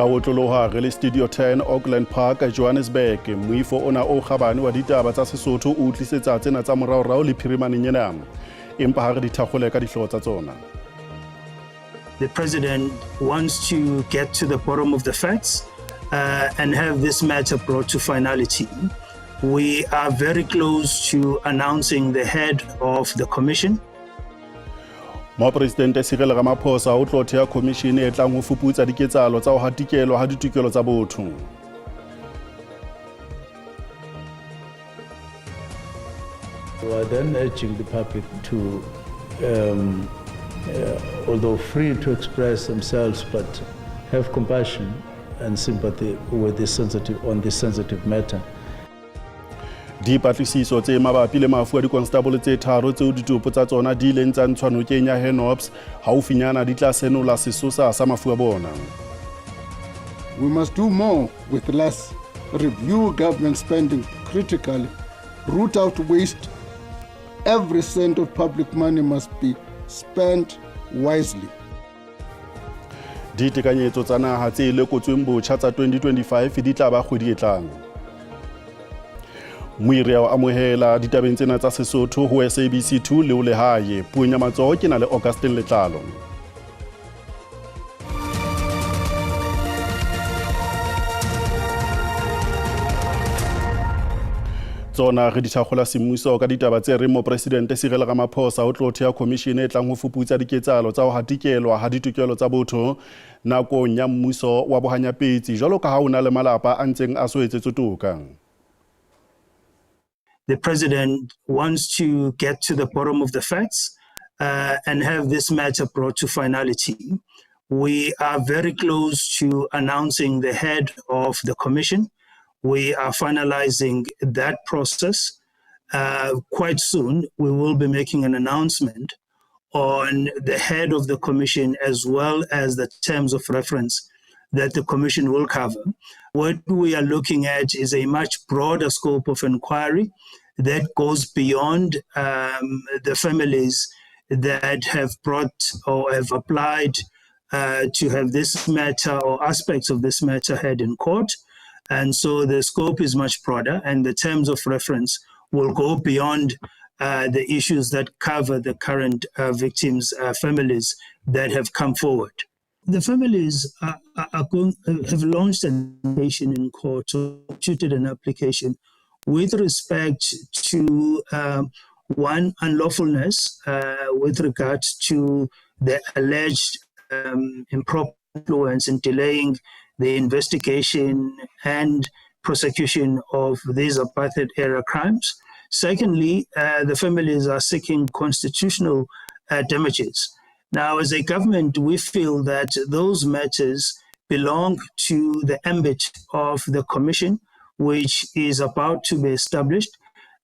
Ka otloloha re le Studio 10 Auckland Park Johannesburg moifo ona o kgabane wa ditaba tsa Sesotho o tlisetsa tsena tsa moraorao le phirimaneng ena empa ha re di thakgole ka dihloho tsa tsona. The president wants to get to the bottom of the facts and have this matter brought to finality. We are very close to announcing the head of the commission. Mopresidente Cyril Ramaphosa o tlothea commission e tlang ho fuputsa diketsahalo tsa ho hatikelwa ha ditokelo tsa botho. We are then urging the public to, although free to express themselves, but have compassion and sympathy with this sensitive matter. Dipatlisiso tse mabapi le mafu a di-constable tse tharo tseo ditopo tsa tsona di ileng tsa ntshwa nokeng ya Henops haufinyana di tla senola sesosa sa mafu a bona. We must do more with less, review government spending critically, root out waste. Every cent of public money must be spent wisely. Ditekanyetso tsa naha tse lekotsweng botjha tsa 2025 di tla ba kgwedi e tlang. Moiri a amohela ditabeng tsena tsa Sesotho ho SABC 2 le o lehae puong ya matsoho ke na le Augustine Letlalo. Tsona re di thakgola semmuso ka ditaba tse re Mopresidente Cyril Ramaphosa o tlothea commission e tlang ho fuputsa diketsahalo tsa ho hatikelwa ha ditokelo tsa botho nakong ya mmuso wa bohanyapetsi jwalo ka ha ona le malapa a ntseng a so etsetswe toka. The president wants to get to the bottom of the facts and have this matter brought to finality. We are very close to announcing the head of the commission. We are finalizing that process. Quite soon, we will be making an announcement on the head of the commission as well as the terms of reference that the commission will cover. What we are looking at is a much broader scope of inquiry that goes beyond the families that have brought or have applied to have this matter or aspects of this matter heard in court. And so the scope is much broader and the terms of reference will go beyond the issues that cover the current victims' families that have come forward. The families have launched an application in court, or instituted an application with respect to one unlawfulness with regard to the alleged improper influence in delaying the investigation and prosecution of these apartheid-era crimes. Secondly, the families are seeking constitutional damages. Now, as a government, we feel that those matters belong to the ambit of the commission, which is about to be established,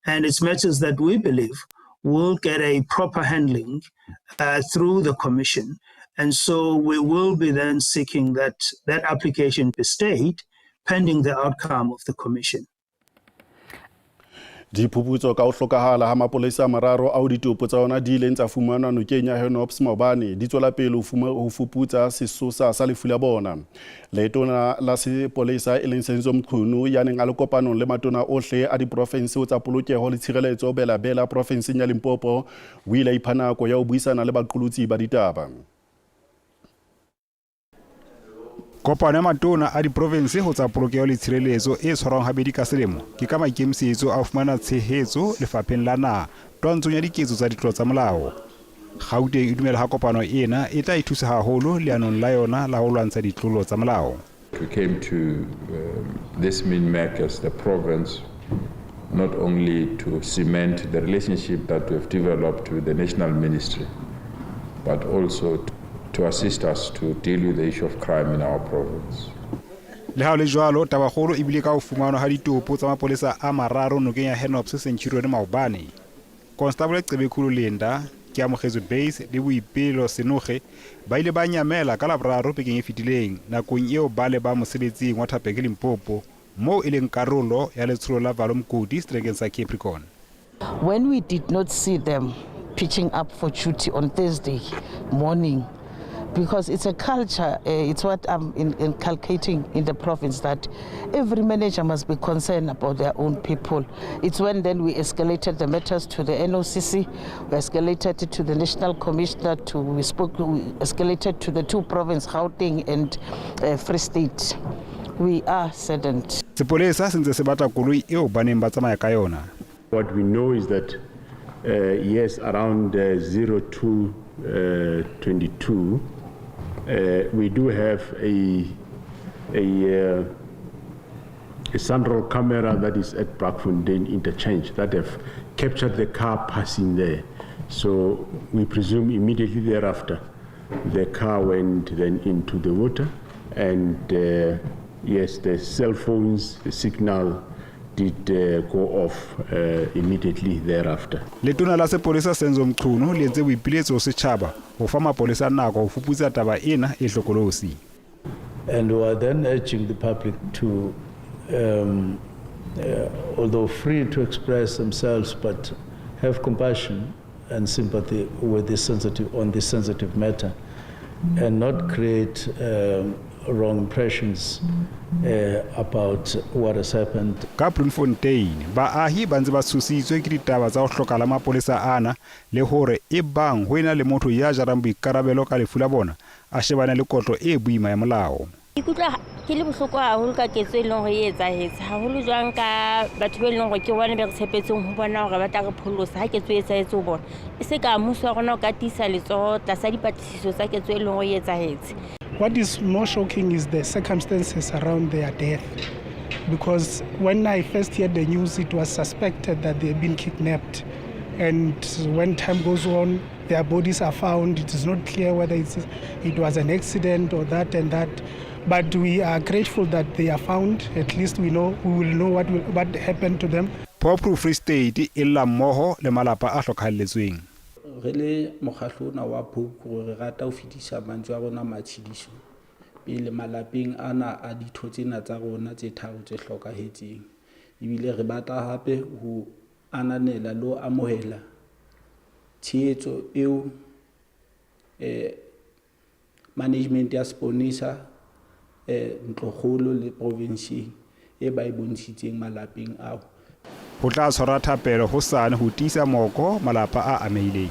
and it's matters that we believe will get a proper handling through the commission. And so we will be then seeking that application be stayed pending the outcome of the commission. Diphuputso ka ho hlokahala ha mapolesa a mararo a ditopo tsa ona di ileng tsa fumanwa nokeng ya Henops maobane di tswela pele ho fuputsa sesosa sa lefu la bona. Letona la sepolesa e leng Senzo Mqunu ya neng a le kopanong le matona ohle a diprofense tsa polokeho le tshireletso bela profenseng ya Limpopo o ile ipha nako ya ho buisana le baqolotsi ba ditaba. Kopano ya matona a diprovince ho tsa polokeho le tshireletso e tshwarwang habedi ka selemo ke ka maikemisetso a fumana tshehetso lefapheng la naha twantshong ya diketso tsa ditlolo tsa molao. Gauteng e dumela ha kopano ena e tla ithusa haholo leanong la yona la ho lwantsha ditlolo tsa molao. We came to this MINMAC as the province not only to cement the relationship that we have developed with the national ministry, but also to assist us to deal with the issue of crime in our province. Le ha le jwalo tabagolo e bile ka ho fumanwa ha ditopo tsa mapolesa a mararo nokeng ya Henops Centurion le maobane. Constable Cebekhulu Lenda ke amogetswe base le boipelo Senoge ba ile ba nyamela ka laboraro pekeng e fitileng nakong eo ba le ba mosebetsing wa Thapeke Limpopo mo e leng karolo ya letsholo la Valomkodi Strengen sa Capricorn. When we did not see them pitching up for duty on Thursday morning, because it's a culture, it's what I'm inculcating in the province, that every manager must be concerned about their own people. It's when then we escalated the matters to the NOCC, we escalated it to the National Commissioner, we escalated to the two provinces, Gauteng and Free State. We are saddened. Sepolesa se ntse se batla koloi eo ba neng ba tsamaya ka yona. What we know is that yes, around 0222, we do have a central camera that is at Brakfontein interchange that have captured the car passing there. So we presume immediately thereafter, the car went then into the water, and yes, the cell phones, the signal did go off immediately thereafter. Letona la sepolesa Senzo Mqunu le ntse boipiletso setjhaba ho fa mapolesa nako ho fuputsa taba ena e hlokolosi. And we are then urging the public to, although free to express themselves, but have compassion and sympathy with this sensitive matter, and not create wrong impressions about what has happened. Ka Bloemfontein baahi ba ntse ba tshositswe ke ditaba tsa ho hloka la mapolesa ana le hore e bang ho ena le motho ya jarang boikarabelo ka lefu la bona a shebana le kotlo e boima ya molao. Ikutlwa ke le bohloko haholo ka ketso e leng hore e etsahetse haholo jwang ka batho ba leng hore ke bona be re tshepetseng ho bona hore ba tla re pholosa ha ketso e etsahetse ho bona e se ka mmuso wa rona o ka tisa letsoho tlasa dipatlisiso tsa ketso e leng hore e etsahetse. What is more shocking is the circumstances around their death, because when I first heard the news, it was suspected that they had been kidnapped, and when time goes on, their bodies are found. It is not clear whether it was an accident or that and that, but we are grateful that they are found. At least we will know what happened to them. Popro Free State illa mmoho le malapa a hlokahalletsweng. Re le mokgatlo ona wa phoko re rata ho fitisa mantswe a rona matshidiso pele malapeng ana a ditho tsena tsa rona tse tharo tse hlokahetseng, ebile re batla hape ho ananela lo amohela tshehetso eo management ya Sponisa Ntlokgolo le province e ba e bontshitseng malapeng ao. Ho tla tshwara thapelo hosane ho tiisa moko malapa a amehileng.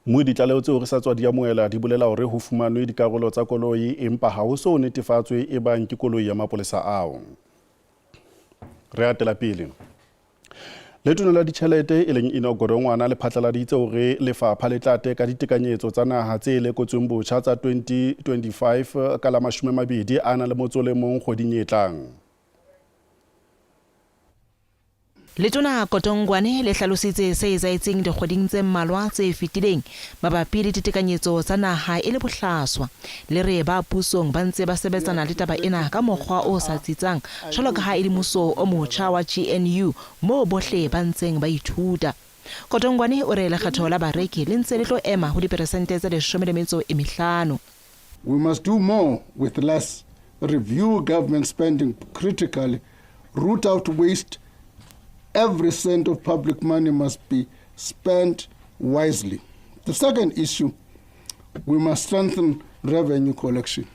Mo ditlaleo tseo re sa tswa di amoela di bolela hore ho fumanwe dikarolo tsa koloi empa ha ho so netefatswe e bang ke koloi ya mapolesa ao. Re atela pele. Letona la ditjhelete e leng Inogoro ngwana le phatlaladitse hore lefapha le tla teka ditekanyetso tsa naha tse lekotsweng botjha tsa 2025 ka la 20 ana le motsole mong kgoding e tlang. Letona Kotongwane le hlalositse se etsaetseng dikgweding tse mmalwa tse fetileng mabapi le ditekanyetso tsa naha e le bohlaswa le re ba pusong ba ntse ba sebetsana le taba ena ka mokgwa o sa tsitsang jwalo ka ha e le muso o motjha wa GNU mo bohle ba ntseng ba ithuta. Kotongwane o re lekgetho la bareki le ntse le tlo ema ho diperesente tse 15. We must do more with less, review government spending critically, root out waste. Every cent of public money must be spent wisely. The second issue, we must strengthen revenue collection.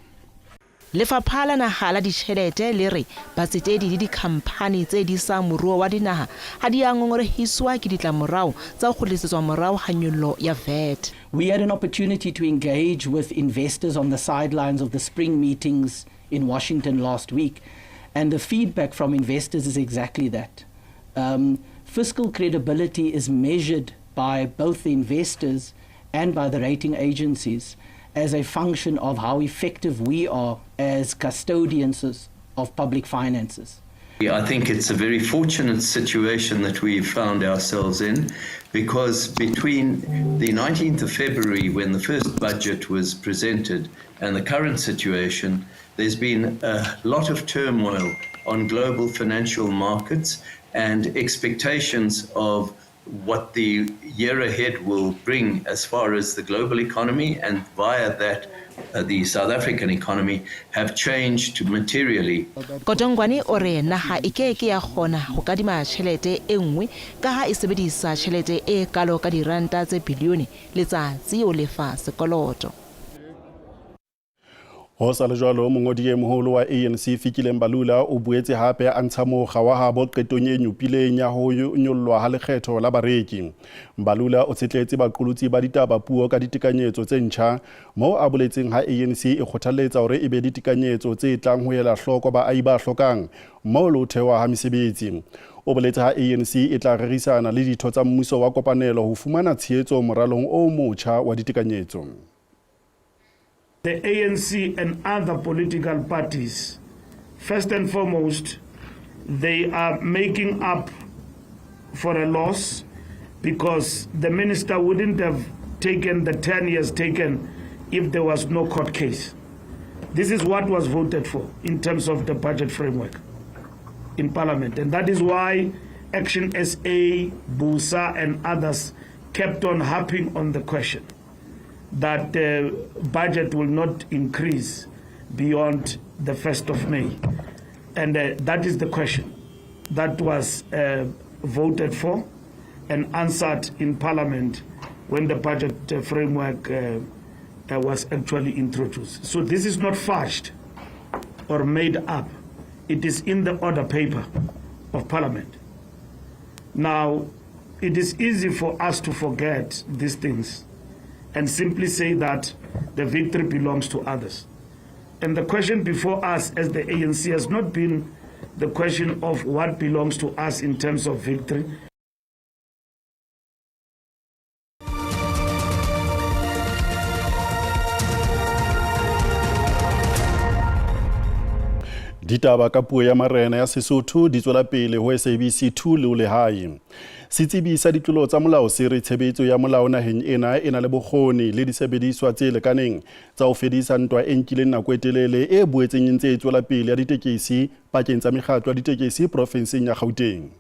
Lefapha la naha la ditjhelete le re batsetedi le dikhamphani tse di sa moruo wa dinaha ha di angongorehiswa ke ditlamorao tsa go kgoletsetswa morao ha nyollo ya VAT. We had an opportunity to engage with investors on the sidelines of the spring meetings in Washington last week, and the feedback from investors is exactly that. Fiscal credibility is measured by both the investors and by the rating agencies as a function of how effective we are as custodians of public finances. I think it's a very fortunate situation that we've found ourselves in, because between the 19th of February, when the first budget was presented, and the current situation, there's been a lot of turmoil on global financial markets and expectations of what the year ahead will bring as far as the global economy, and via that the South African economy have changed materially. Kotongwane o re naha e ke ya kgona go kadima tšhelete e nngwe ka ha e sebedisa tšhelete e kalo ka diranta tse bilione letsatsi o lefa sekoloto. Ho sa le jwalo mongodi e moholo wa ANC Fikileng Balula o boetse hape a ntsha mokga wa habo qetong e nyupileng ya ho nyollwa ha lekgetho la bareki. Balula o tsetletse baqolotsi ba ditaba puo ka ditekanyetso tse ntjha moo a boletseng ha ANC e kgothaletsa hore e be ditekanyetso tse tlang ho ela hloko ba ai ba hlokang moo lo thewa ha mesebetsi. O boletse ha ANC e tla rerisana le ditho tsa mmuso wa kopanelo ho fumana tshehetso moralong o motjha wa ditekanyetso. The ANC and other political parties, first and foremost, they are making up for a loss because the minister wouldn't have taken the 10 years taken if there was no court case. This is what was voted for in terms of the budget framework in Parliament. And that is why Action SA, BUSA and others kept on harping on the question that the budget will not increase beyond the 1st of May. And that is the question that was voted for and answered in Parliament when the budget framework was actually introduced. So this is not fudged or made up. It is in the order paper of Parliament. Now, it is easy for us to forget these things and simply say that the victory belongs to others. And the question before us as the ANC has not been the question of what belongs to us in terms of victory. Ditaba ka puo ya marena ya Sesotho di tswela pele ho SABC 2 le ho lehae. Setsebi sa ditlolo tsa molao se re tshebetso ya molao naheng ena e na le bokgoni le disebediswa tse lekaneng tsa ho fedisa ntwa e nkileng nako e telele e boetseng ntse e tswela pele ya ditekesi pakeng tsa mekgatlo ya ditekesi provinseng ya Gauteng.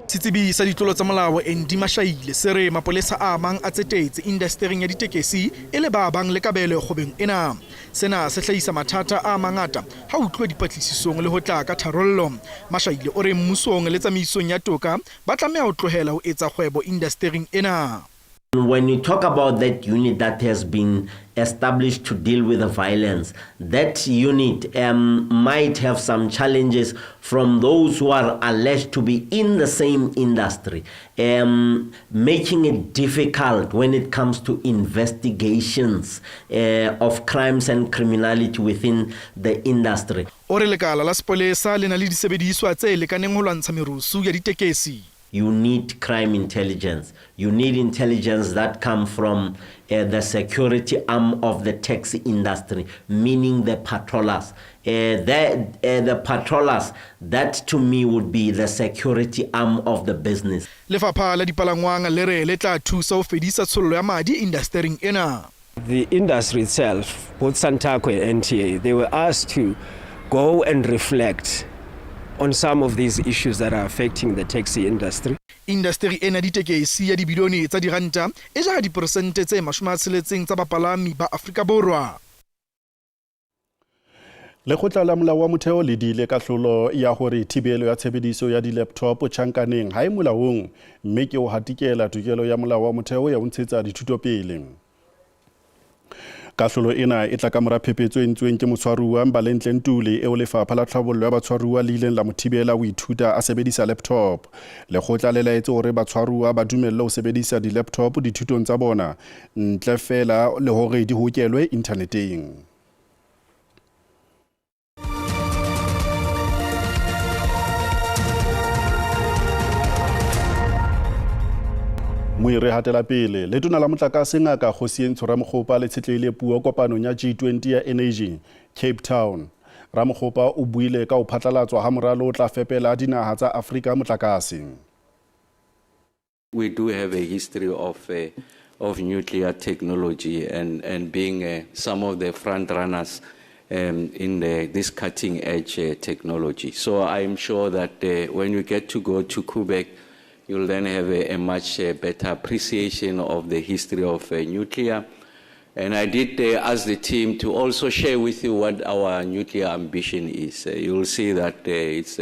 Setsebi sa ditlolo tsa molao Endi Mashaile se re mapolesa a mang a tsetetse indastering ya ditekesi e le ba bang le kabelo kgobeng ena. Sena se hlahisa mathata a mangata ha ho tluwa dipatlisisong le ho tla ka tharollo. Mashaile o re mmusong le tsamaisong ya toka ba tlameha ho tlohela ho etsa kgwebo indastering ena. When you talk about that unit that has been established to deal with the violence, that unit might have some challenges from those who are alleged to be in the same industry, making it difficult when it comes to investigations of crimes and criminality within the industry. O re lekala la sepolesa le na le disebediswa tse lekaneng ho lwantsha merusu ya ditekesi. You need crime intelligence. You need intelligence that come from the security arm of the taxi industry, meaning the patrollers. The patrollers, that to me would be the security arm of the business. Lefapha la dipalangwang le re le tla thusa ho fedisa tshollo ya madi indastering ena. The industry itself, both Santaco and NTA, they were asked to go and reflect on some of these issues that are affecting the taxi industry. Industry ena ditekesi ya dibilione tsa diranta e ja diperesente tse 60 tsa bapalami ba Afrika Borwa. Lekgotla la molao wa motheo le dile kahlolo ya hore thibelo ya tshebediso ya di-laptop tjhankaneng ha e molaong mme ke ho hatikela tokelo ya molao wa motheo ya ho ntshetsa dithuto pele. Kahlolo ena e tla ka mora phephetso e ntsweng ke motshwaruwa Mbalentle Ntuli eo lefapha la tlhabollo ya batshwaruwa le ileng la mothibela ho ithuta a sebedisa laptop. Lekgotla le laetse hore batshwaruwa ba dumelle ho sebedisa di-laptop dithutong tsa bona ntle fela le hore di hokelwe inthaneteng. Moire hatela pele letona la motlakase ngaka Kgosientso Ramokgopa le tshetlehile puo kopanong ya G20 ya Energy Cape Town. Ramokgopa o buile ka ho phatlalatswa ha moralo o tla fepela dinaha tsa Afrika motlakase. We do have a history of nuclear technology and being some of the front runners in this cutting edge technology. So I'm sure that when you get to go to Quebec, you'll then have a much better appreciation of the history of nuclear And I did ask the team to also share with you what our nuclear ambition is. You will see that it's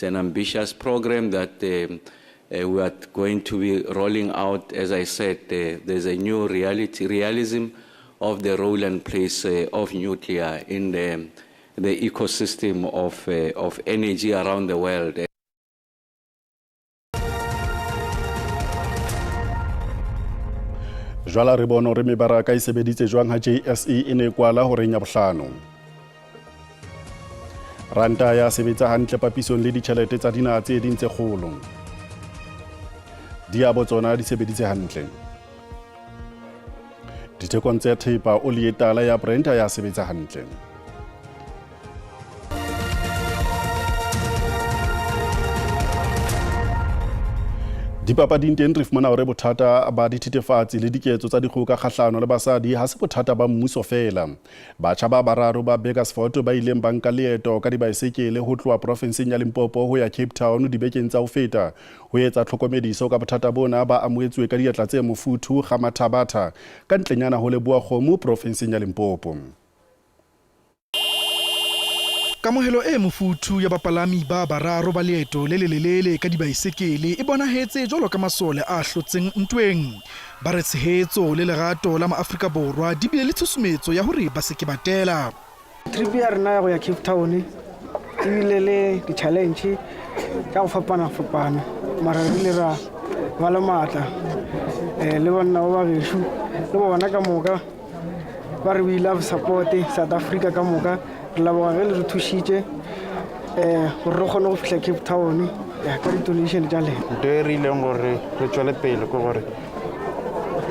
an ambitious program that we are going to be rolling out. As I said, there's a new realism of the role and place of nuclear in the ecosystem of energy around the world. Jwala re bona hore mebaraka e sebeditse jwang ha JSE e ne kwala hore nya bohlano. Ranta ya sebetsa hantle papisong le ditjhelete tsa dinaha tse ding tse kgolo. Diabo tsona di sebeditse hantle. Dithekong tsa thepa oli e tala ya Brent ya sebetsa hantle. Dipapading teng re fumana hore bothata ba dithethefatsi le diketso tsa dikgoka kgahlano le basadi ha se bothata ba mmuso fela. Batjha ba bararo ba Bekersfort ba ileng ba nka leeto ka dibaesekele ho tloha provinseng ya Limpopo ho ya Cape Town dibekeng tsa ho feta ho etsa tlhokomediso ka bothata bona ba amohetswe ka diatla tse mofuthu ga mathabatha ka ntlenyana ho leboa kgomo provinseng ya Limpopo. Kamohelo e mofuthu ya bapalami ba bararo ba leeto le lelelele ka dibaesekele e bonahetse jwalo ka masole a hlotseng ntweng. Ba re tshehetso le lerato la maAfrika Borwa di bile le tshusumetso ya hore ba se ke batela. Trip ya rena ya go ya Cape Town e bile le di-challenge ka go fapana mara re bile ra ba le matla le bana ba bagešo le bona ka moka ba re we love support South Africa ka moka la ba re le thushitse go re gone go fihla Cape Town ya ka donation ja le de re ile gore re tswele pele go gore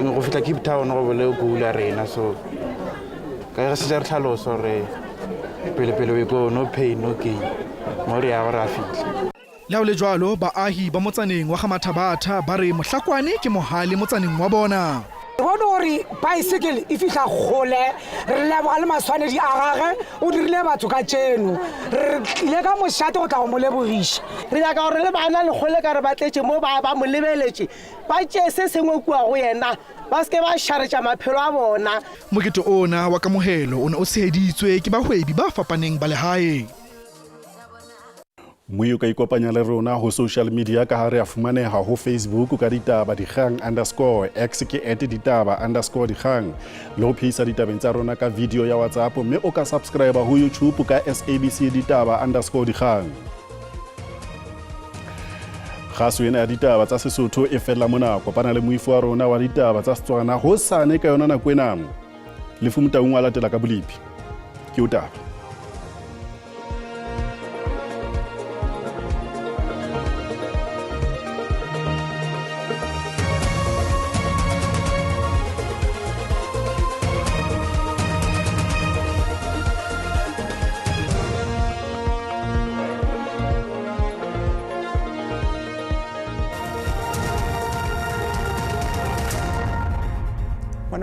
go fihla Cape Town go bole go la rena so ka re se re tlhaloso re pele we go no pain no gain mo re ya ra fihla. Le le jwalo baahi ba motsaneng wa Gamathabatha ba re mohlakwane ke mohale motsaneng wa bona. Bona hore bicycle e fihla gole re leboga le maswanedi a gage o dirile batho ka tseno re ile ka moshate go tla go mo lebogisha re ya ka gore le bana le gole ka re batletse mo ba mo lebeletse ba tse sengwe kwa go yena ba ske ba sharetsa maphelo a bona. Mokete ona wa kamohelo o ne o tsheheditswe ke bahwebi ba fapaneng ba lehae. Muyo ka ikopanya le rona ho social media ka hare a fumaneha ho Facebook ka ditaba dikgang _ X ke @ditaba_dikgang le ho phisa ditabeng tsa rona ka video ya WhatsApp mme o ka subscribe ho YouTube ka SABC ditaba_dikgang. Khaso ena ya ditaba tsa Sesotho e fella mona kopana le moifo wa rona wa ditaba tsa Setswana ho sane ka yona nako ena. Le fumutaung a latela ka bolipi. Ke utaba.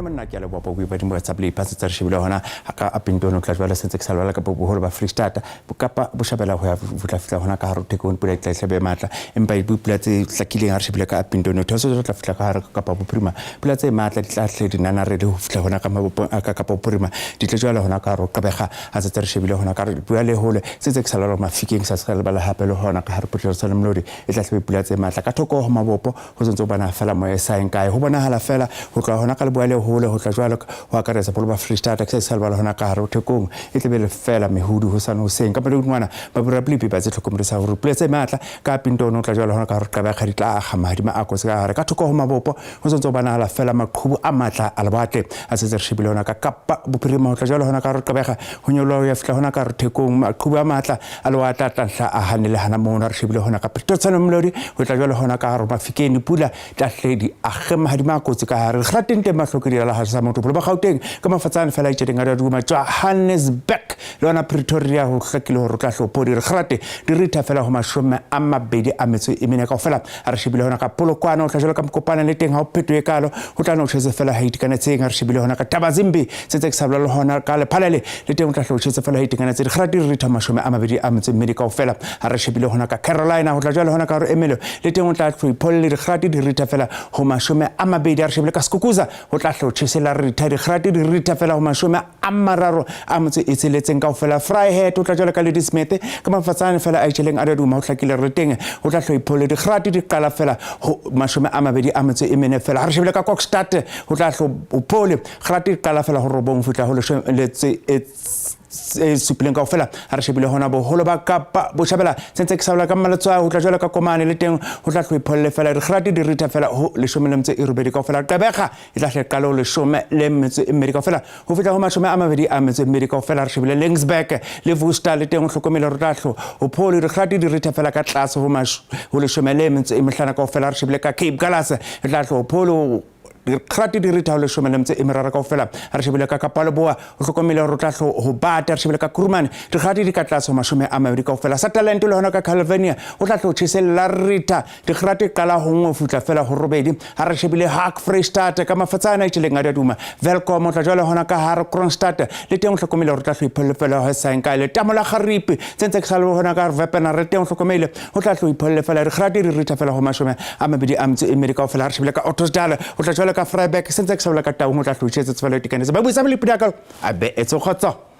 Monna ke a leboa bo ba dimbo tsa ble patsa tsa shebile hona ka apintono tla jwala sentse ke salwala ka bo holo ba Freestata kapa bo shabela ho ya vutla fitla hona ka haro tekong pula tla hlebe matla empa ibu pula tse tlakileng ha shebile ka apintono thoso tla fitla ka haro kapa bo prima pula tse matla di tla hle dinana re le ho fitla hona ka mabopo ka kapa prima di tla jwala hona ka haro ka bega ha tsa shebile hona ka bua le hole sentse ke salwala mafikeng sa sa bala hape le hona ka haro putla sa lemlodi e tla hlebe pula tse matla ka thoko ho mabopo ho zontso bana fela mo esa enkae ho bona hala fela ho tla hona ka le bua le hole ho tla jwala ho akaretse polo ba Freestata ke salwala hona ka haro tekong e tlebele fela mehudu ho sana ho seng ka pele ngwana ba bura blipi ba tse tlhokomedisa hore pletse matla ka pintono tla jwala hona ka haro ka ba khadi tla ga mahadi ma ako se ka hare ka thoko ho mabopo ho sontso bana hala fela maqhubu a matla a lebatle a se shebile hona ka kapa bophirima ho tla jwala hona ka haro ka bega ho nyolo ya fitla hona ka haro tekong maqhubu a matla a lewatla tla a hanele hana mona re shebile hona ka pitotsana mlodi ho tla jwala hona ka haro mafikeni pula tla hledi a gema mahadi ma ako se ka hare gratente mahlokedi la ha sa motho ba gauteng ka mafatsane fela e tshedeng a duma Johannesburg le ona Pretoria ho hlakile ho rutla hlopodi re grate di ritha fela ho mashome a mabedi a metso e mene ka fela a re shebile hona ka polokwana o tla jela ka mkopana le teng ha o phetwe kalo ho tla no tshetse fela ha itikanetseng a re shebile hona ka Tabazimbi setse ke sabla le hona ka le phalele le teng o tla hlotshetse fela ha itikanetseng re grate di ritha mashome a mabedi a metso e mene ka fela a re shebile hona ka Carolina ho tla jela hona ka re emelo le teng o tla tlhoiphole le re grate di ritha fela ho mashome a mabedi a re shebile ka Skukuza ho tla tlo tšhesela rita dikgerati di rita fela go masome a mararo a motse e tsheletseng kao fela fryhead o tla jwale ka le dismete ka mafatsane fela a itšheleng a daduma go tlhakile re teng go tla tlo iphole dikgerati di qala fela go masome a mabedi a motse e mene fela ga re shebile ka Kokstad go tla tlo o phole kgerati di qala fela go robong fitla go letse supileng kao fela a re shebile hona boholo ba Kapa Botjhabela sentse ke sabela ka Mmaletswa go tla jwale ka Komane le teng go tla tlo ipholle fela dikgerati di rita fela ho 12 kao fela Qebega e tla hle kalo 12 kao fela go fitla go 22 kao fela re shebile Langsberg le Worcester le teng go hlokomela re tla tlo o phole dikgerati di rita fela ka tlase go 15 kao fela re shebile ka Cape Galas e tla tlo o phole dikgerati di rita go 13 kao fela re shebile ka Kapaleboa o hlokomela re tla tlo go bata re shebile ka Kurumane dikgerati di ka tlase go 20 kao fela Sutherland le hona ka Calvinia o tla tlo tšhesela rita dikgerati kala go ngwe futla fela go robedi ha re shebile Hak Freestad ka mafatsana itšheleng a daduma Welkom o tla jwale hona ka Har Kronstadt le teng hlokomela re tla tlo ipholle fela go saenka le Tamola Garipi tsentse ke sale hona ka Wepena re teng hlokomela o tla tlo ipholle fela dikgerati di rita fela go 20 kao fela re shebile ka Ottosdal o tla jwale ka Vryburg sentse ke sabela ka Taung o tla tlo tšhetsa tsefela tikanetse ba buisa le pidakalo a be etso khotso